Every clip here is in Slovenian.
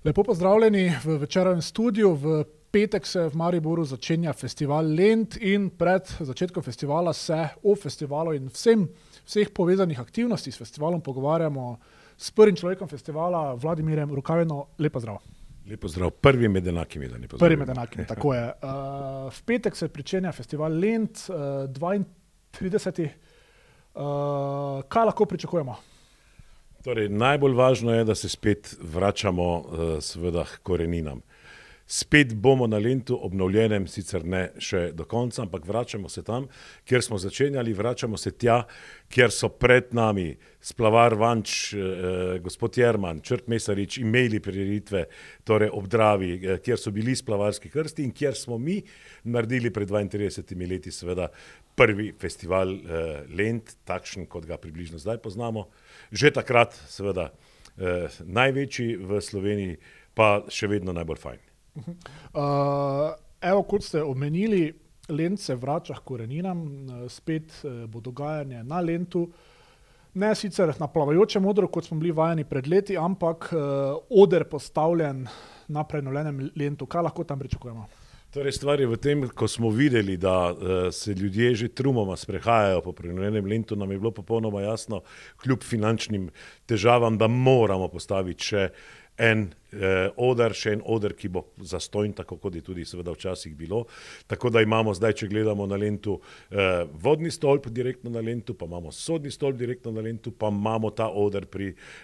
Lepo pozdravljeni v večernem studiu. V petek se v Mariboru začenja festival Lent in pred začetkom festivala se o festivalu in vseh povezanih aktivnosti s festivalom pogovarjamo s prvim človekom festivala, Vladimirjem Rukavino. Lepo zdrav. Lepo zdrav, prvi med enakimi. Prvi med enakimi, tako je. V petek se pričenja festival Lent, 32. Kaj lahko pričakujemo? Torej, najbolj važno je, da se spet vračamo seveda k koreninam. Spet bomo na Lentu obnovljenem, sicer ne še do konca, ampak vračamo se tam, kjer smo začenjali, vračamo se tja, kjer so pred nami Splavar Vanč, gospod Jerman, Črt Mesarič imeli prireditve, torej ob Dravi, kjer so bili splavarski krsti in kjer smo mi naredili pred 32 leti seveda prvi festival Lent, takšen, kot ga približno zdaj poznamo. Že takrat seveda največji v Sloveniji, pa še vedno najbolj fajn. Evo, kot ste omenili, Lent se vrača k koreninam, spet bo dogajanje na Lentu, ne sicer na plavajočem odru, kot smo bili vajeni pred leti, ampak oder postavljen na prenovljenem Lentu. Kaj lahko tam pričakujemo? Torej, stvar je v tem, ko smo videli, da se ljudje že trumoma sprehajajo po prenovljenem Lentu, nam je bilo popolnoma jasno, kljub finančnim težavam, da moramo postaviti še en oder, ki bo zastojn, tako kot je tudi seveda včasih bilo. Tako da imamo zdaj, če gledamo na Lentu, vodni stolp direktno na Lentu, pa imamo sodni stolp direktno na Lentu, pa imamo ta oder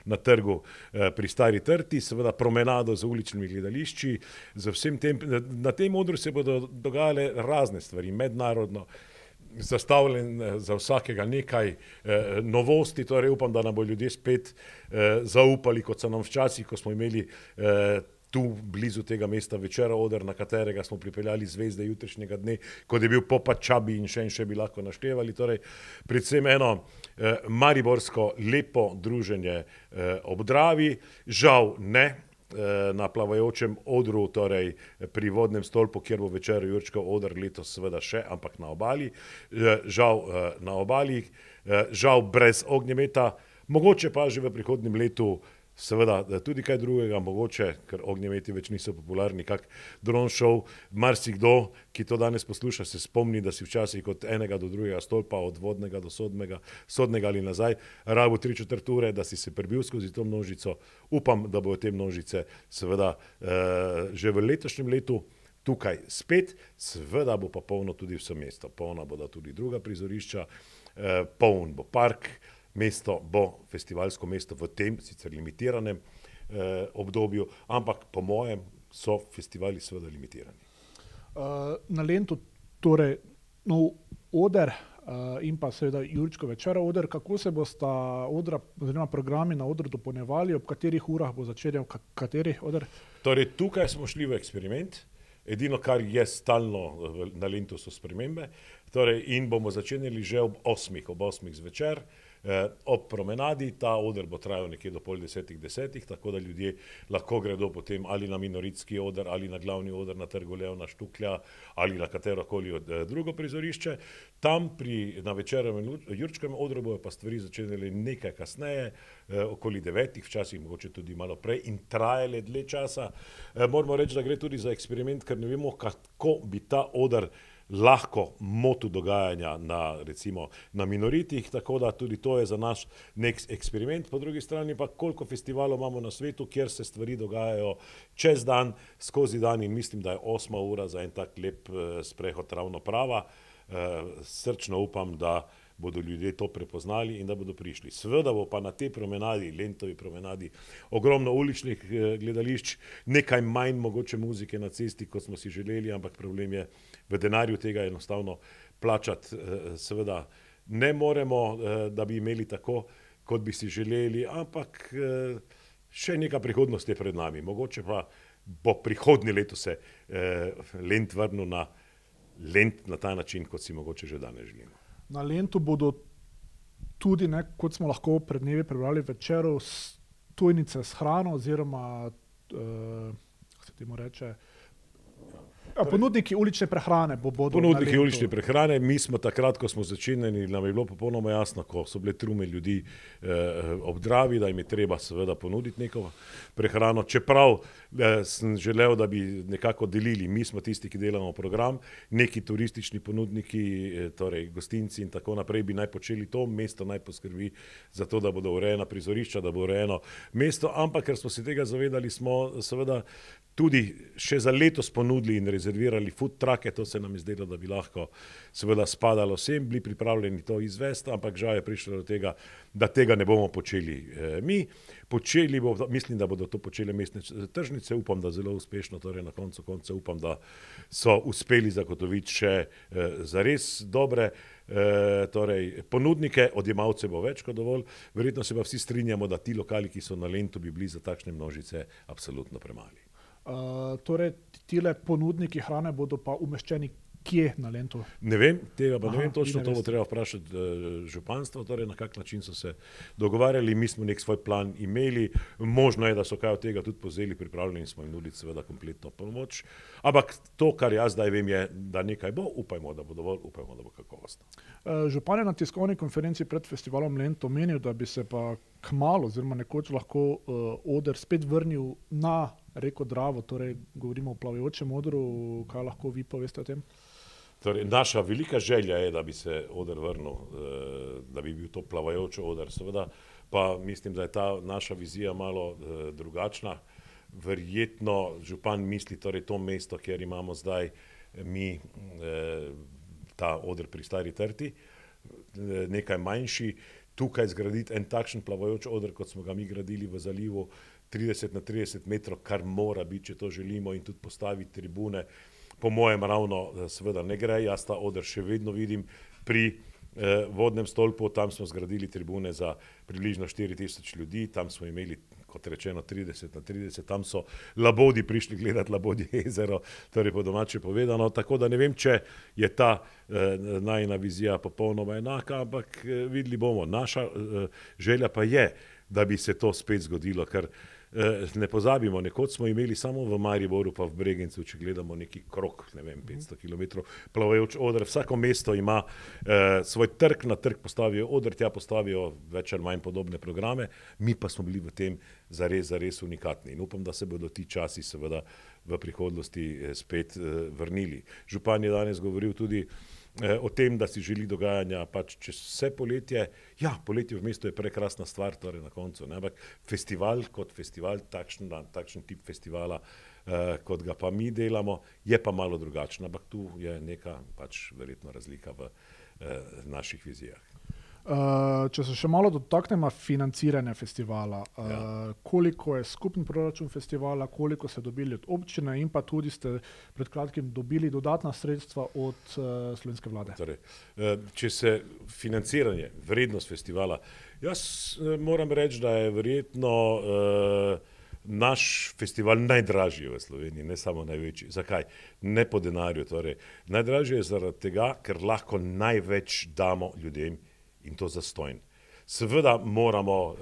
na trgu pri Stari trti, seveda promenado z uličnimi gledališči, z vsem tem. Na tem odru se bodo dogajale razne stvari, mednarodno zastavljen za vsakega nekaj novosti, torej upam, da nam bo ljudje spet zaupali, kot so nam včasih, ko smo imeli tu blizu tega mesta večera oder, na katerega smo pripeljali zvezde jutrišnjega dne, kot je bil Popa Čabi in še bi lahko naštevali. Torej, predvsem eno mariborsko lepo druženje ob Dravi, žal ne na plavajočem odru, torej pri vodnem stolpu, kjer bo večer Jurčkov oder letos seveda še, ampak na obali. Žal na obali, žal brez ognjemeta, mogoče pa že v prihodnjem letu seveda tudi kaj drugega, mogoče, ker ognjemeti več niso popularni, kak dron show. Marsikdo, ki to danes posluša, se spomni, da si včasih od enega do drugega stolpa, od vodnega do sodnega ali nazaj, rabu 3/4 ure, da si se prebil skozi to množico. Upam, da bodo te množice seveda že v letošnjem letu tukaj spet, seveda bo pa polno tudi vse mesto. Polna bodo tudi druga prizorišča, poln bo park, mesto bo festivalsko mesto v tem, sicer limitiranem obdobju, ampak po mojem so festivali seveda limitirani. Na Lentu torej nov oder in pa seveda Jurčkov večera oder. Kako se bosta odra oziroma programi na odru dopolnjevali, ob katerih urah bo začenjal kateri oder? Torej, tukaj smo šli v eksperiment. Edino, kar je stalno na Lentu, so spremembe. Torej, in bomo začenjali že ob 8 zvečer. Ob promenadi, ta oder bo trajal nekje do 9:30, tako da ljudje lahko gredo potem ali na minoritski oder, ali na glavni oder na trgu Leona Štuklja, ali na katerokoli drugo prizorišče. Tam na večernem Jurčkovem odru bojo pa stvari začenjali nekaj kasneje, okoli 9, včasih mogoče tudi malo prej in trajale dlje časa. Moramo reči, da gre tudi za eksperiment, ker ne vemo, kako bi ta oder lahko motil dogajanja na minoritih, tako da tudi to je za naš nek eksperiment. Po drugi strani pa, koliko festivalov imamo na svetu, kjer se stvari dogajajo čez dan, skozi dan, in mislim, da je 8 ura za en tak lep sprehod ravno prava. Srčno upam, da bodo ljudje to prepoznali in da bodo prišli. Seveda bo pa na tej promenadi, Lentovi promenadi, ogromno uličnih gledališč, nekaj manj mogoče muzike na cesti, kot smo si želeli, ampak problem je v denarju, tega enostavno plačati seveda ne moremo, da bi imeli tako, kot bi si želeli, ampak še neka prihodnost je pred nami. Mogoče pa bo prihodnje leto se Lent vrnil na Lent na ta način, kot si mogoče že danes želimo. Na Lentu bodo tudi, kot smo lahko pred dnevi prebrali, večeru stojnice s hrano oziroma, kako se temu reče, Ponudniki ulične prehrane bodo ponudniki ulične prehrane, mi smo takrat, ko smo začenjali, nam je bilo popolnoma jasno, ko so bile trume ljudi ob Dravi, da jim je treba seveda ponuditi neko prehrano, čeprav sem želel, da bi nekako delili, mi smo tisti, ki delamo program, neki turistični ponudniki, torej gostinci in tako naprej bi naj počeli to, mesto naj poskrbi za to, da bodo urejena prizorišča, da bo urejeno mesto, ampak ker smo se tega zavedali, smo seveda tudi še za letos ponudili in rezervirali food trucke, to se nam je zdelo, da bi lahko seveda spadalo vsem, bili pripravljeni to izvesti, ampak žal je prišlo do tega, da tega ne bomo počeli mi. Mislim, da bodo to počele mestne tržnice, upam, da zelo uspešno, torej na koncu konca upam, da so uspeli zagotoviti še zares dobre torej ponudnike, odjemalce bo več kot dovolj, verjetno se pa vsi strinjamo, da ti lokali, ki so na Lentu, bi bili za takšne množice absolutno premali. Torej, tile ponudniki hrane bodo pa umeščeni kje na Lentu? Ne vem, tega pa ne vem točno, to bo treba vprašati županstvo, torej na kak način so se dogovarjali, mi smo nek svoj plan imeli, možno je, da so kaj od tega tudi povzeli, pripravljeni smo jim nuditi seveda kompletno pomoč, ampak to, kar jaz zdaj vem, je, da nekaj bo, upajmo, da bo dovolj, upajmo, da bo kakovostno. Župan je na tiskovni konferenci pred festivalom Lent omenil, da bi se pa kmalu oziroma nekoč lahko oder spet vrnil na reko Dravo, torej govorimo o plavajočem odru, kaj lahko vi poveste o tem? Torej, naša velika želja je, da bi se oder vrnil, da bi bil to plavajoč oder, seveda, pa mislim, da je ta naša vizija malo drugačna. Verjetno župan misli, torej to mesto, kjer imamo zdaj mi ta oder pri Stari Trti, nekaj manjši, tukaj zgraditi en takšen plavajoč oder, kot smo ga mi gradili v zalivu, 30 na 30 metrov, kar mora biti, če to želimo, in tudi postaviti tribune. Po mojem ravno seveda ne gre, jaz ta oder še vedno vidim pri vodnem stolpu, tam smo zgradili tribune za približno 4000 ljudi, tam smo imeli, kot rečeno, 30 na 30, tam so labodi prišli gledati Labodje jezero, torej po domače povedano, tako da ne vem, če je ta najina vizija popolnoma enaka, ampak videli bomo. Naša želja pa je, da bi se to spet zgodilo, ker ne pozabimo, nekoč smo imeli samo v Mariboru pa v Bregencu, če gledamo neki krog, ne vem, 500 km plavajoč oder, vsako mesto ima svoj trg, na trg postavijo oder, tja postavijo več ali manj podobne programe, mi pa smo bili v tem zares unikatni in upam, da se bodo ti časi seveda v prihodnosti spet vrnili. Župan je danes govoril tudi o tem, da si želi dogajanja pač čez vse poletje. Ja, poletje v mestu je prekrasna stvar, torej na koncu, ne? Ampak festival kot festival, takšen tip festivala, kot ga pa mi delamo, je pa malo drugačen, ampak tu je neka pač verjetno razlika v naših vizijah. Če se še malo dotaknemo financiranja festivala, koliko je skupen proračun festivala, koliko ste dobili od občine in pa tudi ste pred kratkim dobili dodatna sredstva od slovenske vlade? Torej, če se financiranje, vrednost festivala, jaz moram reči, da je verjetno naš festival najdražji v Sloveniji, ne samo največji. Zakaj? Ne po denarju. Torej, najdražji je zaradi tega, ker lahko največ damo ljudem in to zastonj. Seveda moramo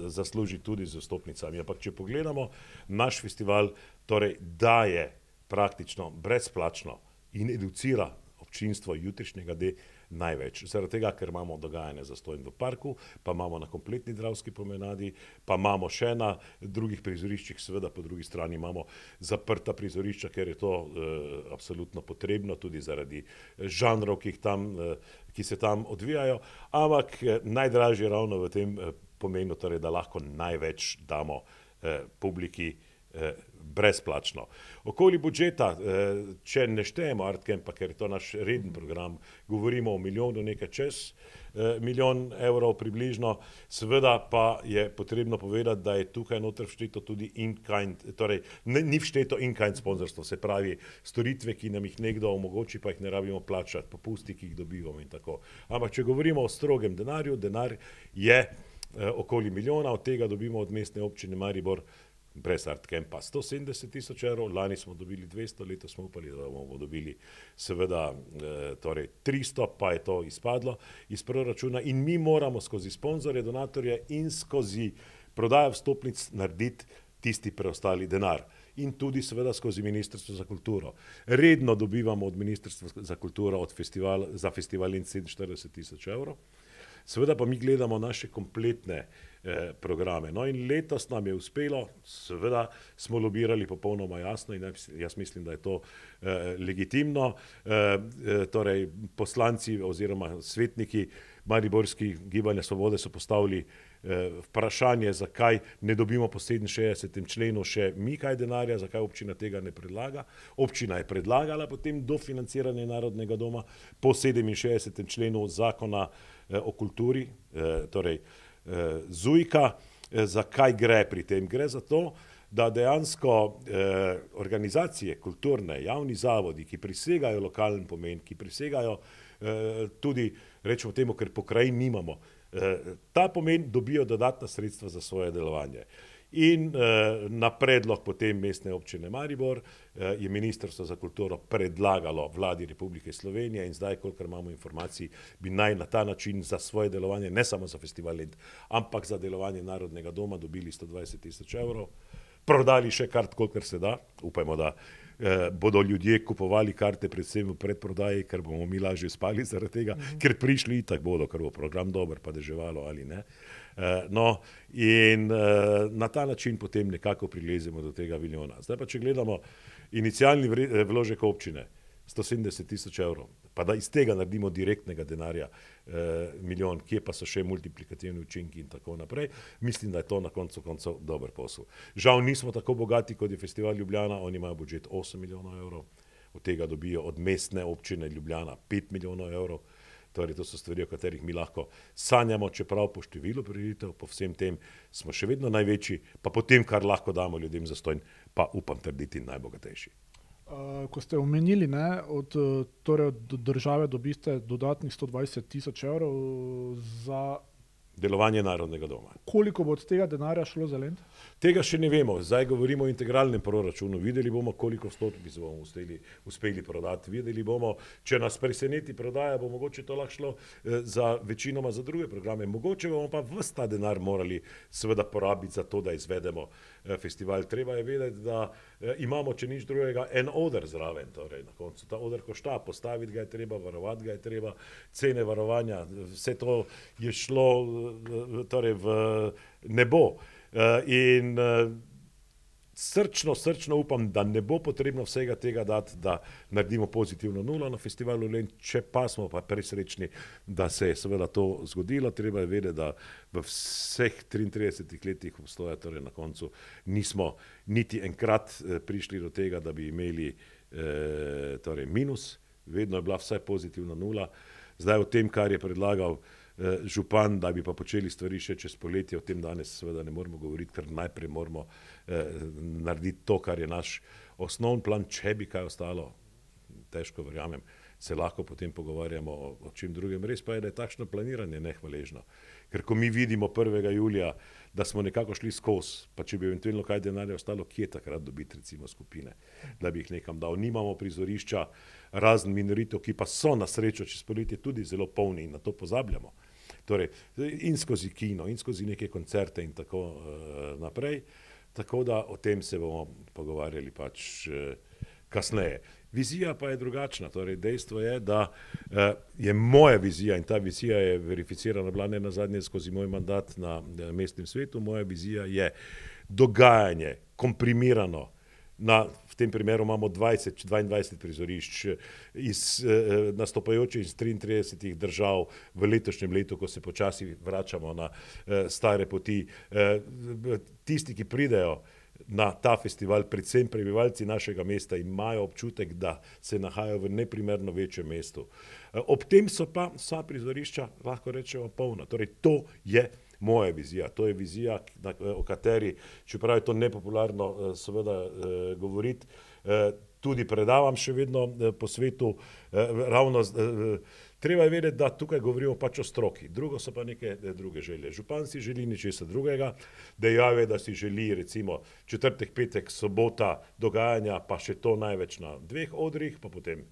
zaslužiti tudi z vstopnicami, ampak če pogledamo, naš festival torej daje praktično brezplačno in educira občinstvo jutrišnjega dne največ. Zaradi tega, ker imamo dogajanje zastonj v parku, pa imamo na kompletni Dravski promenadi, pa imamo še na drugih prizoriščih, seveda po drugi strani imamo zaprta prizorišča, ker je to absolutno potrebno, tudi zaradi žanrov, ki se tam odvijajo, ampak najdražje ravno v tem pomenu, torej, da lahko največ damo publiki brezplačno. Okoli budžeta, če ne štejemo Artcampa, ker je to naš reden program, govorimo o milijonu, nekaj čez milijon evrov približno, seveda pa je potrebno povedati, da je tukaj noter všteto tudi in-kind, torej ni všteto in-kind sponzorstvo, se pravi storitve, ki nam jih nekdo omogoči, pa jih ne rabimo plačati, popusti, ki jih dobivamo in tako. Ampak če govorimo o strogem denarju, denar je okoli milijona, od tega dobimo od mestne občine Maribor brez Artcampa 170 000 evrov, lani smo dobili 200, letos smo upali, da bomo dobili seveda torej 300, pa je to izpadlo iz proračuna in mi moramo skozi sponzorje, donatorje in skozi prodajo vstopnic narediti tisti preostali denar. in tudi seveda skozi Ministrstvo za kulturo. Redno dobivamo od Ministrstva za kulturo za festival Lent 47 000 evrov. Seveda pa mi gledamo naše kompletne programe. No in letos nam je uspelo, seveda smo lobirali popolnoma jasno in jaz mislim, da je to legitimno. Torej poslanci oziroma svetniki mariborski Gibanja Svobode so postavili vprašanje, zakaj ne dobimo po 67. členu še mi kaj denarja, zakaj občina tega ne predlaga. Občina je predlagala potem dofinanciranje Narodnega doma po 67. členu zakona o kulturi, torej ZUJIK-a. Zakaj gre pri tem? Gre za to, da dejansko organizacije kulturne, javni zavodi, ki prisegajo lokalen pomen, ki prisegajo tudi, rečemo temu, ker pokrajin nimamo, ta pomen dobijo dodatna sredstva za svoje delovanje. In na predlog potem mestne občine Maribor je Ministrstvo za kulturo predlagalo Vladi Republike Slovenije in zdaj, kolikor imamo informacij, bi naj na ta način za svoje delovanje, ne samo za festival Lent, ampak za delovanje Narodnega doma dobili 120 000 evrov, prodali še kart, kolikor se da, upajmo, da bodo ljudje kupovali karte predvsem v predprodaji, ker bomo mi lažje spali zaradi tega, ker prišli itak bodo, ker bo program dober, pa deževalo ali ne. No, in na ta način potem nekako prilezemo do tega milijona. Zdaj pa, če gledamo inicialni vložek občine, 170 000 evrov, pa da iz tega naredimo direktnega denarja milijon, kje pa so še multiplikativni učinki in tako naprej, mislim, da je to na koncu koncev dober posel. Žal nismo tako bogati, kot je Festival Ljubljana, oni imajo budžet 8 milijonov evrov, od tega dobijo od mestne občine Ljubljana 5 milijonov evrov, torej to so stvari, o katerih mi lahko sanjamo, čeprav po številu prireditev, po vsem tem smo še vedno največji, pa potem, kar lahko damo ljudem zastonj, pa upam trditi najbogatejši. Ko ste omenili, od države dobiste dodatnih 120 000 evrov za delovanje Narodnega doma. Koliko bo od tega denarja šlo za Lent? Tega še ne vemo. Zdaj govorimo o integralnem proračunu. Videli bomo, koliko vstopnic bomo uspeli prodati. Videli bomo, če nas preseneti prodaja, bo mogoče to lahko šlo večinoma za druge programe. Mogoče bomo pa ves ta denar morali seveda porabiti za to, da izvedemo festival. Treba je vedeti, da imamo, če nič drugega, en oder zraven. Torej, na koncu ta oder košta, postaviti ga je treba, varovati ga je treba, cene varovanja, vse to je šlo torej v nebo. In srčno upam, da ne bo potrebno vsega tega dati, da naredimo pozitivno nulo na festivalu Lent, če pa smo pa presrečni, da se je seveda to zgodilo. Treba je vedeti, da v vseh 33 letih obstoja, torej na koncu nismo niti enkrat prišli do tega, da bi imeli torej minus, vedno je bila vsaj pozitivna nula. Zdaj o tem, kar je predlagal župan, da bi pa počeli stvari še čez poletje, o tem danes seveda ne moramo govoriti, ker najprej moramo narediti to, kar je naš osnovni plan, če bi kaj ostalo, težko verjamem, se lahko potem pogovarjamo o čem drugem. Res pa je, da je takšno planiranje nehvaležno, ker ko mi vidimo 1. julija, da smo nekako šli skozi, pa če bi eventualno kaj denarja ostalo, kje takrat dobiti recimo skupine, da bi jih nekam dal. Nimamo prizorišča, razen minoritev, ki pa so na srečo čez poletje tudi zelo polni in na to pozabljamo. Torej, in skozi kino, in skozi neke koncerte in tako naprej. Tako da o tem se bomo pogovarjali pač kasneje. Vizija pa je drugačna. Torej, dejstvo je, da je moja vizija, in ta vizija je verificirana bila ne nazadnje skozi moj mandat na mestnem svetu, moja vizija je dogajanje komprimirano. V tem primeru imamo 22 prizorišč nastopajoče iz 33 držav v letošnjem letu, ko se počasi vračamo na stare poti. Tisti, ki pridejo na ta festival, predvsem prebivalci našega mesta, imajo občutek, da se nahajajo v neprimerno večjem mestu. Ob tem so pa vsa prizorišča, lahko rečemo, polna. Torej, to je moja vizija. To je vizija, o kateri, čeprav je to nepopularno seveda govoriti, tudi predavam še vedno po svetu. Ravno treba je vedeti, da tukaj govorimo pač o stroki. Drugo so pa neke druge želje. Župan si želi ničesar drugega, dejal je, da si želi recimo četrtek, petek, sobota dogajanja, pa še to največ na 2 odrih, pa potem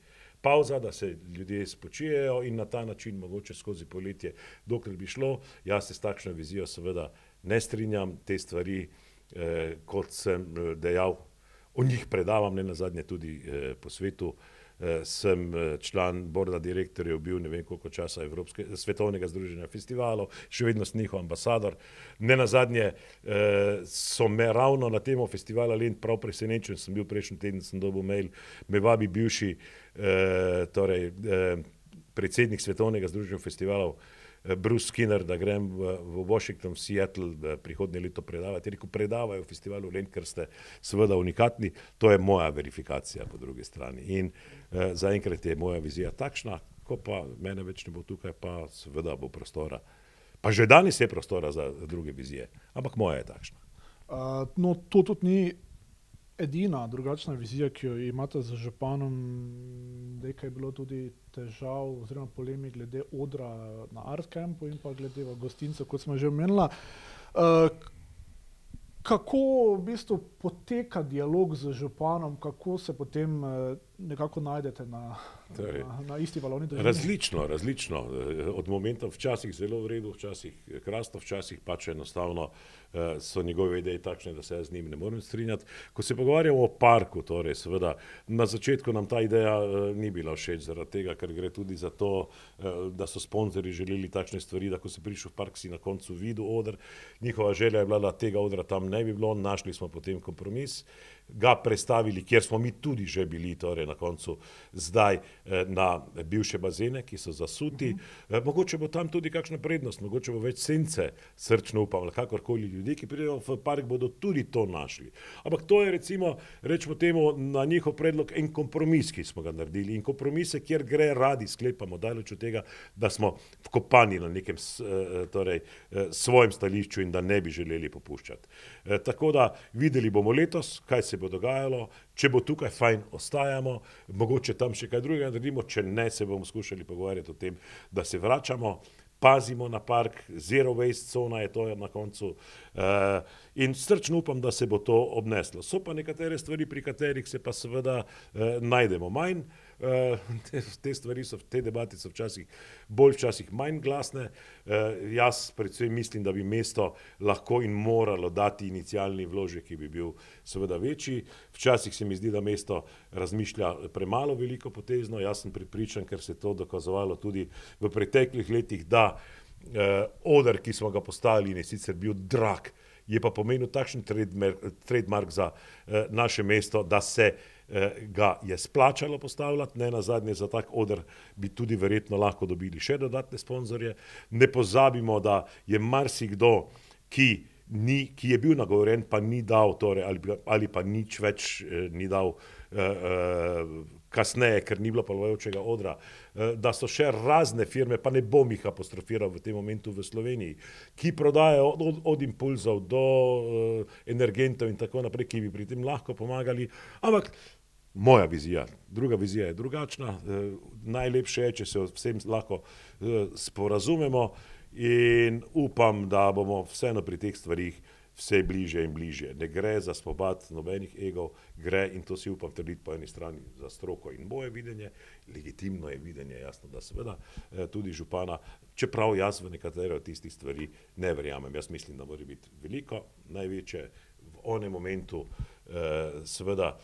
pauza, da se ljudje spočijejo in na ta način mogoče skozi poletje, dokler bi šlo. Jaz se s takšno vizijo seveda ne strinjam, te stvari, kot sem dejal, o njih predavam, ne nazadnje tudi po svetu. Sem član borda direktorjev, bil ne vem koliko časa Svetovnega združenja festivalov, še vedno sem njihov ambasador. Ne nazadnje so me ravno na temo festivala Lent prav presenečen, sem bil prejšnji teden, sem dobil mail, me vabi bivši predsednik Svetovnega združenja festivalov Bruce Skinner, da grem v Washington, v Seattle prihodnje leto predavati. Rekel, predavajo v festivalu Lent, ker ste seveda unikatni. To je moja verifikacija po drugi strani. In zaenkrat je moja vizija takšna, ko pa mene več ne bo tukaj, pa seveda bo prostora. Pa že danes je prostora za druge vizije, ampak moja je takšna. No, to tudi ni edina drugačna vizija, ki jo imate z županom. Nekaj je bilo tudi težav oziroma polemik glede odra na Art Campu in pa glede v gostincu, kot smo že omenila. Kako v bistvu poteka dialog z županom, kako se potem nekako najdete na isti valovni dolžini? Različno. Od momenta včasih zelo v redu, včasih krasno, včasih pač enostavno so njegove ideje takšne, da se jaz z njim ne morem strinjati. Ko se pogovarjamo o parku, torej seveda na začetku nam ta ideja ni bila všeč, zaradi tega, ker gre tudi za to, da so sponzorji želeli takšne stvari, da ko si prišel v park, si na koncu videl oder. Njihova želja je bila, da tega odra tam ne bi bilo, našli smo potem kompromis, ga prestavili, kjer smo mi tudi že bili, torej na koncu zdaj na bivše bazene, ki so zasuti. Mogoče bo tam tudi kakšna prednost, mogoče bo več sence, srčno upam, kakorkoli ljudi, ki pridejo v park, bodo tudi to našli. Ampak to je recimo, rečemo temu, na njihov predlog en kompromis, ki smo ga naredili. In kompromise, kjer gre, radi sklepamo, daleč od tega, da smo vkopani na nekem svojem stališču in da ne bi želeli popuščati. Tako da videli bomo letos, kaj se bo dogajalo, če bo tukaj fajn, ostajamo, mogoče tam še kaj drugega naredimo, če ne, se bomo skušali pogovarjati o tem, da se vračamo, pazimo na park, zero waste cona je to na koncu in srčno upam, da se bo to obneslo. So pa nekatere stvari, pri katerih se pa seveda najdemo manj. Te debate so včasih bolj, včasih manj glasne. Jaz predvsem mislim, da bi mesto lahko in moralo dati inicialni vložek, ki bi bil seveda večji. Včasih se mi zdi, da mesto razmišlja premalo veliko potezno. Jaz sem prepričan, ker se je to dokazovalo tudi v preteklih letih, da oder, ki smo ga postavili, je sicer bil drag, je pa pomenil takšen trademark za naše mesto, da se ga je splačalo postavljati, ne nazadnje za tak oder bi tudi verjetno lahko dobili še dodatne sponzorje. Ne pozabimo, da je marsikdo, ki je bil nagovorjen, pa ni dal, torej, ali pa nič več ni dal kasneje, ker ni bilo plavajočega odra, da so še razne firme, pa ne bom jih apostrofiral v tem momentu v Sloveniji, ki prodajajo od impulzov do energentov in tako naprej, ki bi pri tem lahko pomagali, ampak moja vizija, druga vizija je drugačna, najlepše je, če se vsem lahko sporazumemo in upam, da bomo vseeno pri teh stvarih vse bliže in bliže. Ne gre za spopad nobenih egov, gre, in to si upam trditi po eni strani, za stroko in moje videnje, legitimno je videnje, jasno, da seveda tudi župana, čeprav jaz v nekatere od tistih stvari ne verjamem. Jaz mislim, da mora biti veliko, največje v onem momentu, seveda,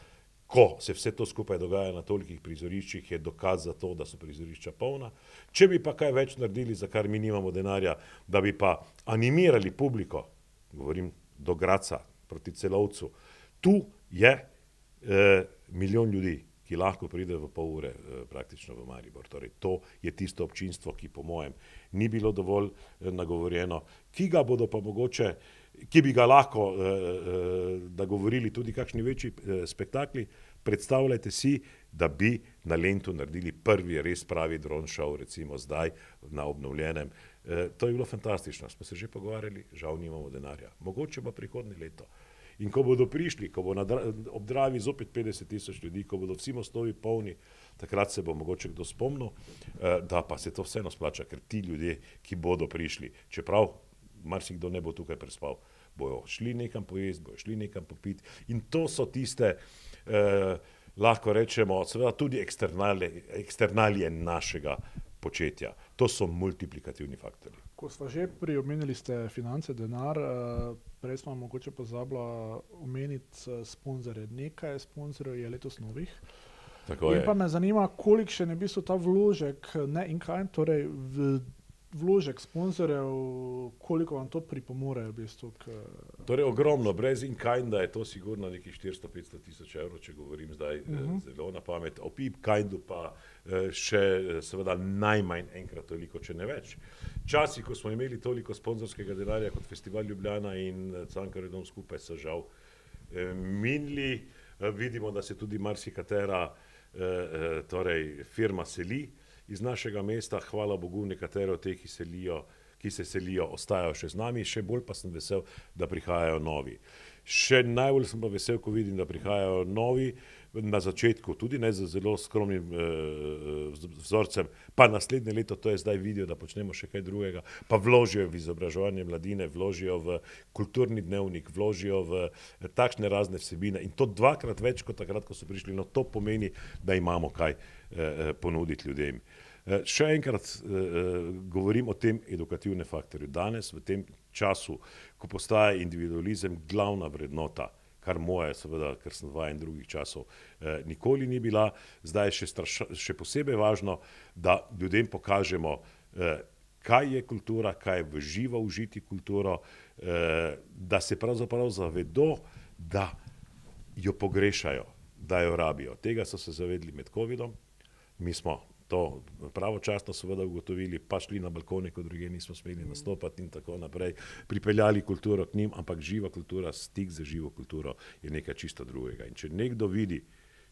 ko se vse to skupaj dogaja na tolikih prizoriščih, je dokaz za to, da so prizorišča polna. Če bi pa kaj več naredili, za kar mi nimamo denarja, da bi pa animirali publiko, govorim do Gradca, proti Celovcu, tu je milijon ljudi, ki lahko pride v pol ure praktično v Maribor. Torej, to je tisto občinstvo, ki po mojem ni bilo dovolj nagovorjeno, ki ga bodo pa mogoče, ki bi ga lahko nagovorili tudi kakšni večji spektakli. Predstavljajte si, da bi na Lentu naredili prvi res pravi drone show, recimo zdaj na obnovljenem. To je bilo fantastično, smo se že pogovarjali, žal nimamo denarja. Mogoče pa prihodnje leto. In ko bodo prišli, ko bo ob Dravi zopet 50 000 ljudi, ko bodo vsi mostovi polni, takrat se bo mogoče kdo spomnil, da pa se to vseeno splača, ker ti ljudje, ki bodo prišli, čeprav marsikdo ne bo tukaj prespal, bojo šli nekam pojesti, bojo šli nekam popiti. In to so tiste, lahko rečemo, seveda tudi eksternalije našega početja. To so multiplikativni faktorji. Ko smo že omenili ste finance, denar, prej smo mogoče pozabila omeniti sponzorje. Nekaj sponzorjev je letos novih. Tako je. In pa me zanima, kolikšen je v bistvu ta vložek, ne in kaj, torej vložek sponzorjev, koliko vam to pripomore v bistvu k... Torej ogromno, brez in-kinda je to sigurno nekih 400-500 tisoč evrov, če govorim zdaj zelo na pamet. O in-kindu pa še seveda najmanj enkrat toliko, če ne več. Časi, ko smo imeli toliko sponzorskega denarja kot Festival Ljubljana in Cankarjev dom skupaj, so žal minili. Vidimo, da se tudi marsikatera torej firma seli iz našega mesta, hvala Bogu, nekatere od teh, ki se selijo, ostajajo še z nami, še bolj pa sem vesel, da prihajajo novi. Še najbolj sem pa vesel, ko vidim, da prihajajo novi, na začetku tudi ne z zelo skromnim vzorcem, pa naslednje leto, to je zdaj vidijo, da počnemo še kaj drugega, pa vložijo v izobraževanje mladine, vložijo v kulturni dnevnik, vložijo v takšne razne vsebine in to dvakrat več kot takrat, ko so prišli, no to pomeni, da imamo kaj ponuditi ljudem. Še enkrat govorim o tem edukativnem faktorju. Danes, v tem času, ko postaja individualizem glavna vrednota, kar moje, seveda, ker sem vajen drugih časov, nikoli ni bila, zdaj je še posebej važno, da ljudem pokažemo, kaj je kultura, kaj je v živo užiti kulturo, da se pravzaprav zavedo, da jo pogrešajo, da jo rabijo. Tega so se zavedli med covidom. Mi smo to pravočasno seveda ugotovili, pa šli na balkone, ko druge nismo smeli nastopati in tako naprej, pripeljali kulturo k njim, ampak živa kultura, stik za živo kulturo je nekaj čisto drugega. In če nekdo vidi,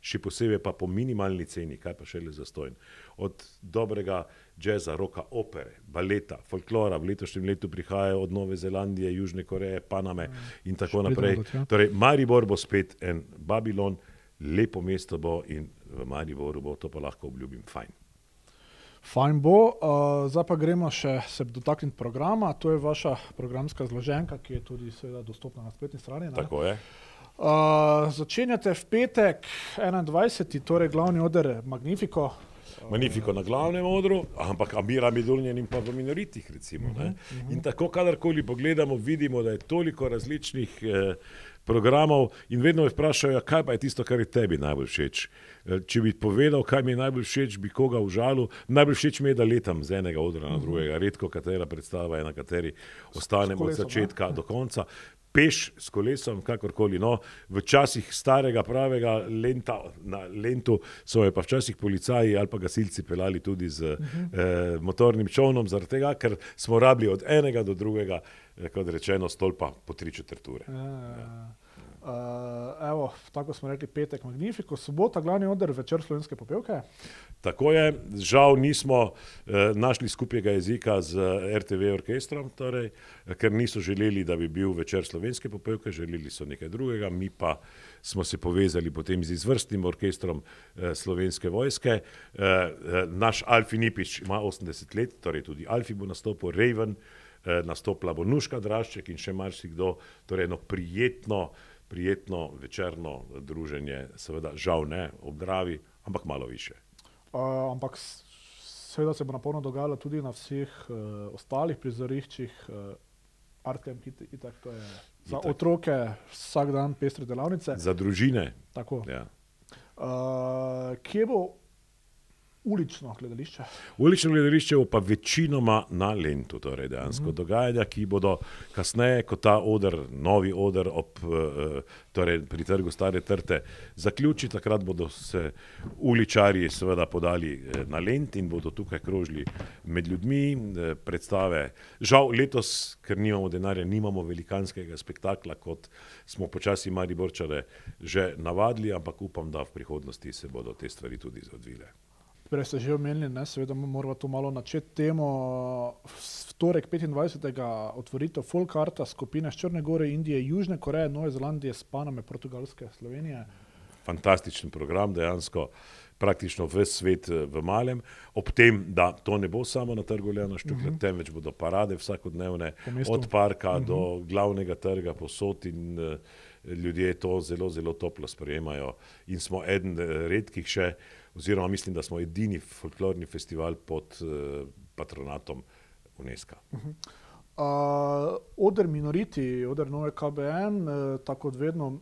še posebej pa po minimalni ceni, kaj pa šele zastojn, od dobrega džeza, roka, opere, baleta, folklora, v letošnjem letu prihajajo od Nove Zelandije, Južne Koreje, Paname in tako naprej. Torej, Maribor bo spet en Babilon, lepo mesto bo in v Mariboru bo, to pa lahko obljubim, fajn. Fajn bo, zdaj pa gremo še se dotakniti programa, to je vaša programska zloženka, ki je tudi seveda dostopna na spletni strani. Tako je. Začenjate v petek 21. torej glavni oder Magnifico. Magnifico na glavnem odru, ampak Amira Midulnjen in pa v minoritih, recimo. In tako, kadarkoli pogledamo, vidimo, da je toliko različnih programov in vedno me vprašajo, kaj pa je tisto, kar je tebi najbolj všeč. Če bi povedal, kaj mi je najbolj všeč, bi koga užalil. Najbolj všeč mi je, da letam z enega odra na drugega. Redko katera predstava je, na kateri ostanem od začetka do konca. Peš, s kolesom, kakorkoli, no, v časih starega pravega lenta, na lentu so me pa včasih policaji ali pa gasilci peljali tudi z motornim čolnom, zaradi tega, ker smo rabili od enega do drugega, kot rečeno, stolpa po 3/4 ure. Evo, tako smo rekli, petek Magnifico, sobota glavni oder, večer Slovenske popevke. Tako je, žal nismo našli skupnega jezika z RTV orkestrom, torej, ker niso želeli, da bi bil večer Slovenske popevke, želeli so nekaj drugega, mi pa smo se povezali potem z izvrstnim orkestrom Slovenske vojske. Naš Alfi Nipič ima 80 let, torej tudi Alfi bo nastopil, Raven, nastopila bo Nuška Drašček in še marsikdo, torej eno prijetno večerno druženje, seveda žal ne ob Dravi, ampak malo više. Ampak seveda se bo napolno dogajalo tudi na vseh ostalih prizoriščih, Artcamp itak, to je za otroke vsak dan pestre delavnice. Za družine. Tako. Ja. Kje bo ulično gledališče? Ulično gledališče bo pa večinoma na Lentu, torej dejansko dogajanja, ki bodo kasneje, ko ta oder, novi oder torej pri trgu Stare Trte zaključi, takrat bodo se uličarji seveda podali na Lent in bodo tukaj krožili med ljudmi, predstave. Žal letos, ker nimamo denarja, nimamo velikanskega spektakla, kot smo počasi Mariborčane že navadili, ampak upam, da v prihodnosti se bodo te stvari tudi odvile. Prej ste že omenili, seveda moramo to malo načeti temo. Vtorek 25. otvoritev Folkarta skupine z Črne Gore, Indije, Južne Koreje, Nove Zelandije, s Paname, Portugalske, Slovenije. Fantastičen program, dejansko praktično ves svet v malem. Ob tem, da to ne bo samo na trgu Leona Štuklja, temveč bodo parade vsakodnevne, od parka do glavnega trga posod in ljudje to zelo, zelo toplo sprejemajo. In smo eden redkih še, oziroma mislim, da smo edini folklorni festival pod patronatom UNESCO. Oder Minority, oder Nove KBN, tako kot vedno,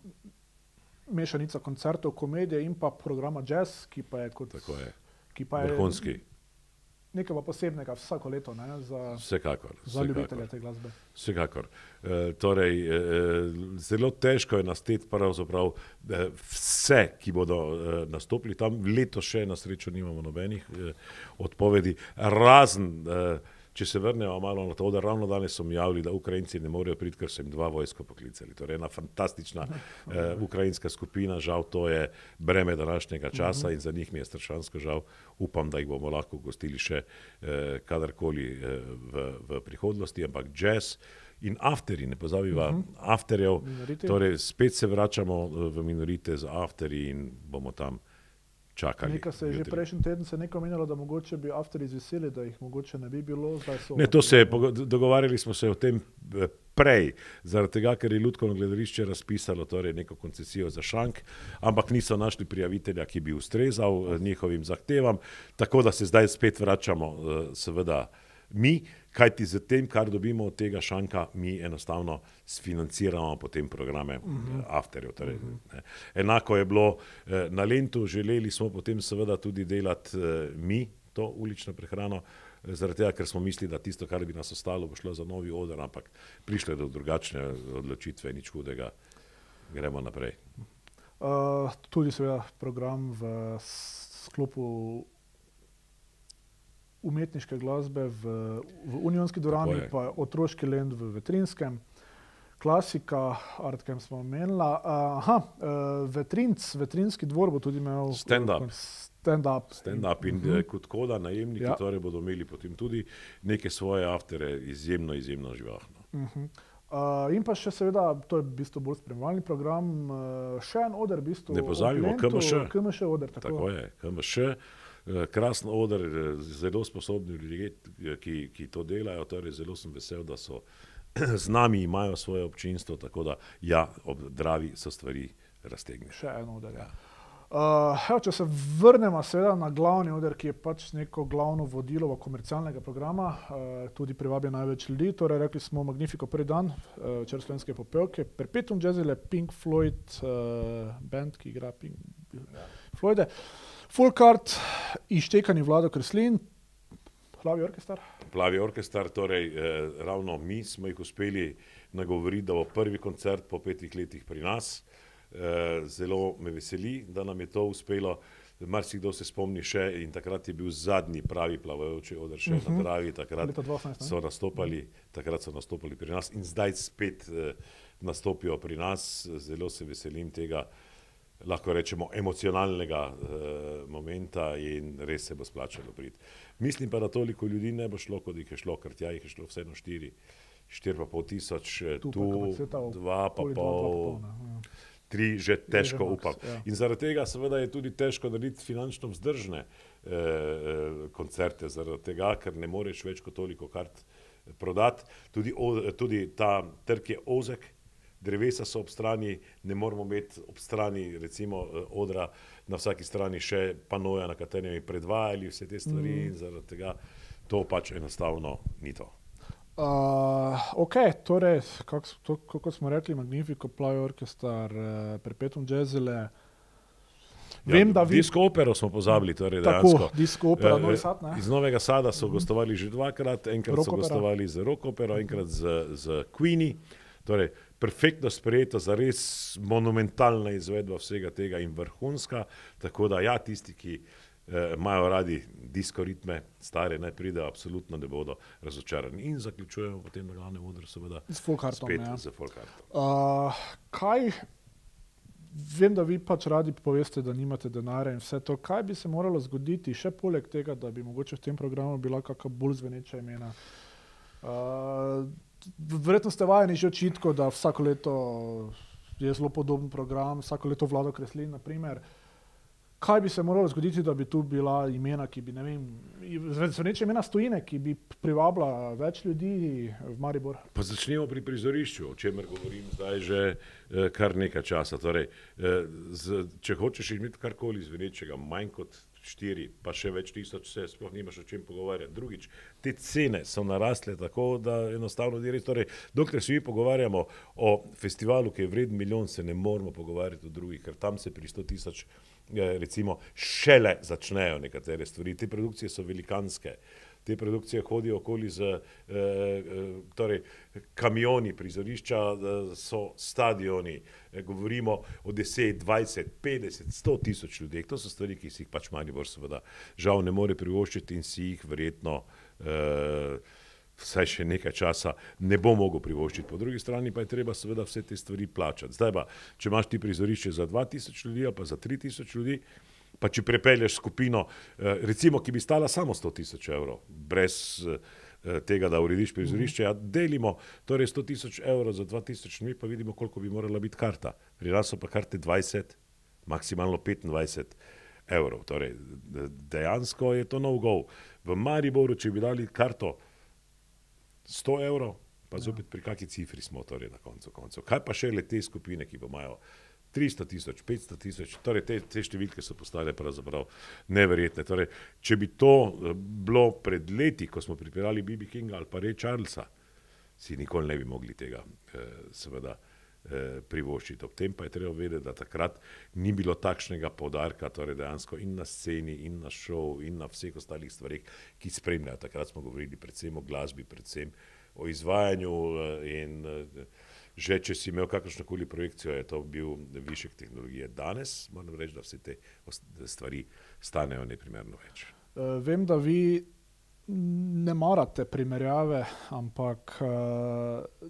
mešanica koncertov, komedije in pa programa jazz, ki pa je kot... Tako je. Ki pa je vrhunski. Nekaj posebnega vsako leto, ne, za ljubitelje te glasbe. Vsekakor. Torej, zelo težko je nasteti pravzaprav vse, ki bodo nastopili tam. Letos še na srečo nimamo nobenih odpovedi. Razen, če se vrnemo malo na to, da ravno danes so mi javili, da Ukrajinci ne morejo priti, ker so jim 2 vojsko poklicali. Torej, ena fantastična ukrajinska skupina, žal to je breme današnjega časa in za njih mi je strašansko žal. Upam, da jih bomo lahko gostili še kadarkoli v prihodnosti, ampak jazz in afteri, ne pozabiva afterjev, torej spet se vračamo v Minorite z afteri in bomo tam čakali. Nekaj se je že prejšnji teden se nekaj omenjalo, da mogoče bi afteri izveseli, da jih mogoče ne bi bilo. Ne, to se je, dogovarjali smo se o tem prej, zaradi tega, ker je Lutkovno gledališče razpisalo torej neko koncesijo za šank, ampak niso našli prijavitelja, ki bi ustrezal njihovim zahtevam, tako da se zdaj spet vračamo seveda mi, kajti z tem, kar dobimo od tega šanka, mi enostavno sfinanciramo potem programe afterjev. Torej, enako je bilo na Lentu, želeli smo potem seveda tudi delati mi to ulično prehrano, zaradi tega, ker smo mislili, da tisto, kar bi nas ostalo, bo šlo za novi oder, ampak prišle do drugačne odločitve, nič hudega, gremo naprej. Tudi seveda program v sklopu umetniške glasbe v Unionski dvorani, pa otroški Lent v Vetrinskem, klasika, Art Camp smo omenila. Vetrinski dvor bo tudi imel stand-up in kot koda najemniki, torej bodo imeli potem tudi neke svoje aftere izjemno živahno. In pa še seveda, to je v bistvu bolj spremljalni program, še en oder v bistvu. Ne pozabimo, KMŠ oder. Tako je, KMŠ. Krasen oder, zelo sposobni ljudje, ki to delajo, torej zelo sem vesel, da so z nami, imajo svoje občinstvo, tako da ja, ob Dravi so stvari raztegnili. Še en oder, ja. Če se vrnemo seveda na glavni oder, ki je pač neko glavno vodilo komercialnega programa, tudi privabi največ ljudi, torej rekli smo Magnifico prvi dan, večer slovenske popevke, Perpetuum jazzile, Pink Floyd, band, ki igra Pink Floyde, Folkart, Ištekani Vlado Kreslin, Plavi orkestar. Plavi orkestar, torej ravno mi smo jih uspeli nagovoriti, da bo prvi koncert po 5 letih pri nas. Zelo me veseli, da nam je to uspelo. Marsikdo se spomni še in takrat je bil zadnji pravi plavajoči oder še na Dravi, takrat so nastopali pri nas in zdaj spet nastopijo pri nas. Zelo se veselim tega, lahko rečemo, emocionalnega momenta in res se bo splačalo priti. Mislim pa, da toliko ljudi ne bo šlo, kot jih je šlo, ker tja jih je šlo vseeno 4,5 tisoč, tu 2,5, 3 že težko upam. In zaradi tega seveda je tudi težko narediti finančno vzdržne koncerte, zaradi tega, ker ne moreš več kot toliko kart prodati. Tudi ta trg je ozek, drevesa so ob strani, ne moramo imeti ob strani recimo odra na vsaki strani še panoja, na katerem bi predvajali vse te stvari in zaradi tega to pač enostavno ni to. Ok, torej, kako smo rekli, Magnifico, Plavi orkestar, Perpetuum jazzile. Disco opero smo pozabili, torej dejansko. Tako, Disco opera, Novi Sad, ne? Iz Novega Sada so gostovali že 2-krat, enkrat so gostovali z rock opero, enkrat z Queenie. Torej, perfektno sprejeto, zares monumentalna izvedba vsega tega in vrhunska, tako da ja, tisti, ki imajo radi disko ritme, stare, naj pride, absolutno ne bodo razočarani. In zaključujemo potem na glavnem odru seveda spet z Folkartom. Kaj, vem, da vi pač radi poveste, da nimate denarja in vse to, kaj bi se moralo zgoditi še poleg tega, da bi mogoče v tem programu bila kakšna bolj zveneča imena? Verjetno ste vajeni že očitkov, da vsako leto je zelo podoben program, vsako leto Vlado Kreslin, na primer. Kaj bi se moralo zgoditi, da bi tu bila imena, ki bi, ne vem, zveneče imena stojine, ki bi privabila več ljudi v Maribor? Pa začnemo pri prizorišču, o čemer govorim zdaj že kar nekaj časa. Torej, če hočeš imeti karkoli zvenečega, manj kot 4, pa še več tisoč, se sploh nimaš o čem pogovarjati. Drugič, te cene so narasle tako, da enostavno torej, dokler se mi pogovarjamo o festivalu, ki je vreden milijon, se ne moramo pogovarjati o drugih, ker tam se pri 100 tisoč recimo šele začnejo nekatere stvari. Te produkcije so velikanske. Te produkcije hodijo okoli z torej, kamioni, prizorišča so stadioni, govorimo o 10, 20, 50, 100 tisoč ljudeh. To so stvari, ki si jih pač Maribor seveda žal ne more privoščiti in si jih verjetno vsaj še nekaj časa ne bo mogel privoščiti. Po drugi strani pa je treba seveda vse te stvari plačati. Zdaj pa, če imaš ti prizorišče za 2000 ljudi ali pa za 3000 ljudi, pa če prepelješ skupino, recimo, ki bi stala samo 100 tisoč evrov, brez tega, da urediš prizorišče, delimo torej 100 tisoč evrov za 2000 ljudi, pa vidimo, koliko bi morala biti karta. Pri nas so pa karte 20, maksimalno 25 evrov. Torej, dejansko je to no go. V Mariboru, če bi dali karto 100 evrov, pa zopet pri kakšni cifri smo torej na koncu. Kaj pa šele te skupine, ki pa imajo 300 tisoč, 500 tisoč, torej te številke so postale pravzaprav neverjetne. Torej, če bi to bilo pred leti, ko smo pripeljali B.B. Kinga ali pa Ray Charlesa, si nikoli ne bi mogli tega seveda privoščiti. Ob tem pa je treba vedeti, da takrat ni bilo takšnega poudarka, torej dejansko in na sceni, in na šovu, in na vseh ostalih stvarih, ki spremljajo. Takrat smo govorili predvsem o glasbi, predvsem o izvajanju in že če si imel kakršnokoli projekcijo, je to bil višek tehnologije. Danes moram reči, da vse te stvari stanejo neprimerno več. Vem, da vi ne marate primerjave, ampak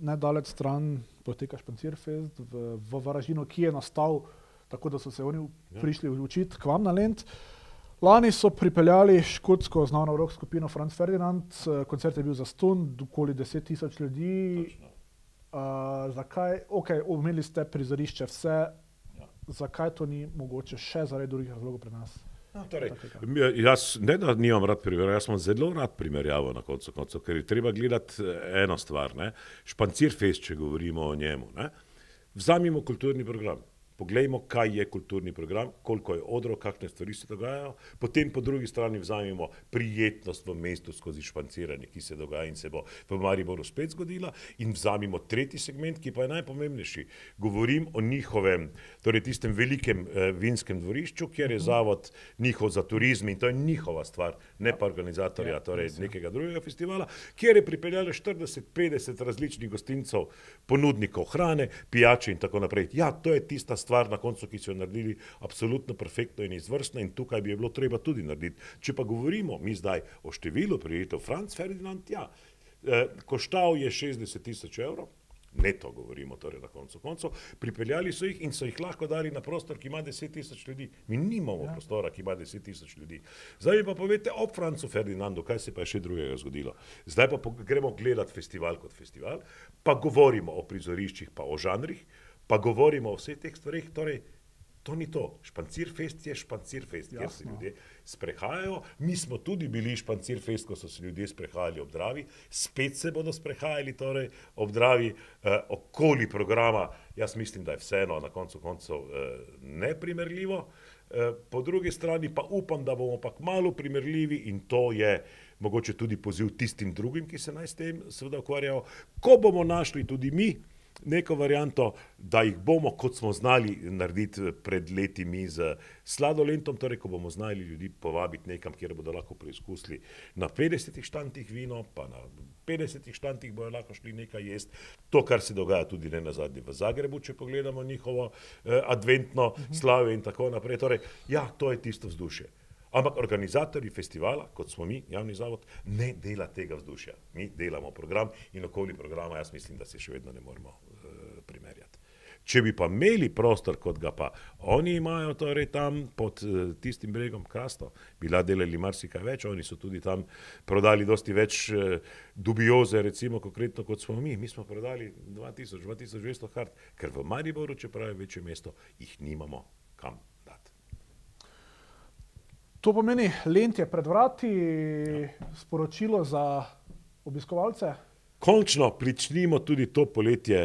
nedaleč stran poteka Špancirfest v Varaždinu, ki je nastal tako, da so se oni prišli učiti k vam na Lent. Lani so pripeljali škotsko znano rock skupino Franz Ferdinand, koncert je bil zastonj, okoli 10 tisoč ljudi. Točno. Zakaj, omenili ste prizorišče vse, zakaj to ni mogoče še zaradi drugih razlogov pri nas? Torej, jaz ne da nimam rad primerjavo, jaz imam zelo rad primerjavo na koncu, ker je treba gledati eno stvar. Špancirfest, če govorimo o njemu. Vzamimo kulturni program. Poglejmo, kaj je kulturni program, koliko je odrov, kakšne stvari se dogajajo, potem po drugi strani vzamemo prijetnost v mestu skozi španciranje, ki se dogaja in se bo v Mariboru spet zgodila, in vzamemo tretji segment, ki pa je najpomembnejši. Govorim o njihovem, torej tistem velikem vinskem dvorišču, kjer je zavod njihov za turizm in to je njihova stvar, ne pa organizatorja, torej nekega drugega festivala, kjer je pripeljalo 40-50 različnih gostincev, ponudnikov hrane, pijače in tako naprej. Ja, to je tista stvar na koncu, ki so jo naredili absolutno perfektno in izvrstno in tukaj bi je bilo treba tudi narediti. Če pa govorimo mi zdaj o številu prireditev, Franz Ferdinand, koštal je 60 tisoč evrov, neto govorimo torej na koncu, pripeljali so jih in so jih lahko dali na prostor, ki ima 10 tisoč ljudi. Mi nimamo prostora, ki ima 10 tisoč ljudi. Zdaj mi pa povete o Francu Ferdinandu, kaj se pa je še drugega zgodilo. Zdaj pa gremo gledati festival kot festival, pa govorimo o prizoriščih, pa o žanrih, pa govorimo o vseh teh stvarih, torej to ni to. Špancirfest je Špancirfest, kjer se ljudje sprehajajo. Mi smo tudi bili Špancirfest, ko so se ljudje sprehajali ob Dravi, spet se bodo sprehajali torej ob Dravi, okoli programa. Jaz mislim, da je vseeno na koncu koncev neprimerljivo. Po drugi strani pa upam, da bomo pa kmalu primerljivi in to je mogoče tudi poziv tistim drugim, ki se naj s tem seveda ukvarjajo, ko bomo našli tudi mi neko varianto, da jih bomo, kot smo znali narediti pred leti mi z sladolentom, torej ko bomo znali ljudi povabiti nekam, kjer bodo lahko preizkusili na 50 štantih vino, pa na 50 štantih bojo lahko šli nekaj jesti. To, kar se dogaja tudi ne nazadnje v Zagrebu, če pogledamo njihovo adventno slavje in tako naprej. Torej, ja, to je tisto vzdušje. Ampak organizatorji festivala, kot smo mi, javni zavod, ne dela tega vzdušja. Mi delamo program in okoli programa, jaz mislim, da se še vedno ne moramo primerjati. Če bi pa imeli prostor, kot ga pa oni imajo, torej tam pod tistim bregom Krasto, bila delali marsikaj več, oni so tudi tam prodali dosti več dubioze, recimo konkretno kot smo mi. Mi smo prodali 2200 kart, ker v Mariboru, čeprav je večje mesto, jih nimamo kam dati. To pomeni, Lent je pred vrati, sporočilo za obiskovalce? Končno pričnimo tudi to poletje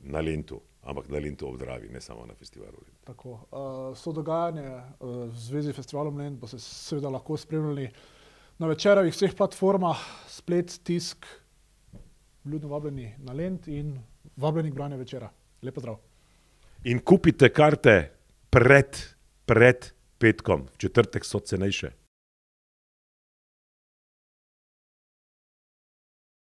na Lentu. ampak na Lentu ob Dravi, ne samo na festivalu Lent. Tako. So dogajanje v zvezi s festivalom Lent bo se seveda lahko spremljali na Večerovih vseh platformah, splet, tisk, vljudno vabljeni na Lent in vabljeni k branju Večera. Lep pozdrav. In kupite karte pred petkom, v četrtek so cenejše.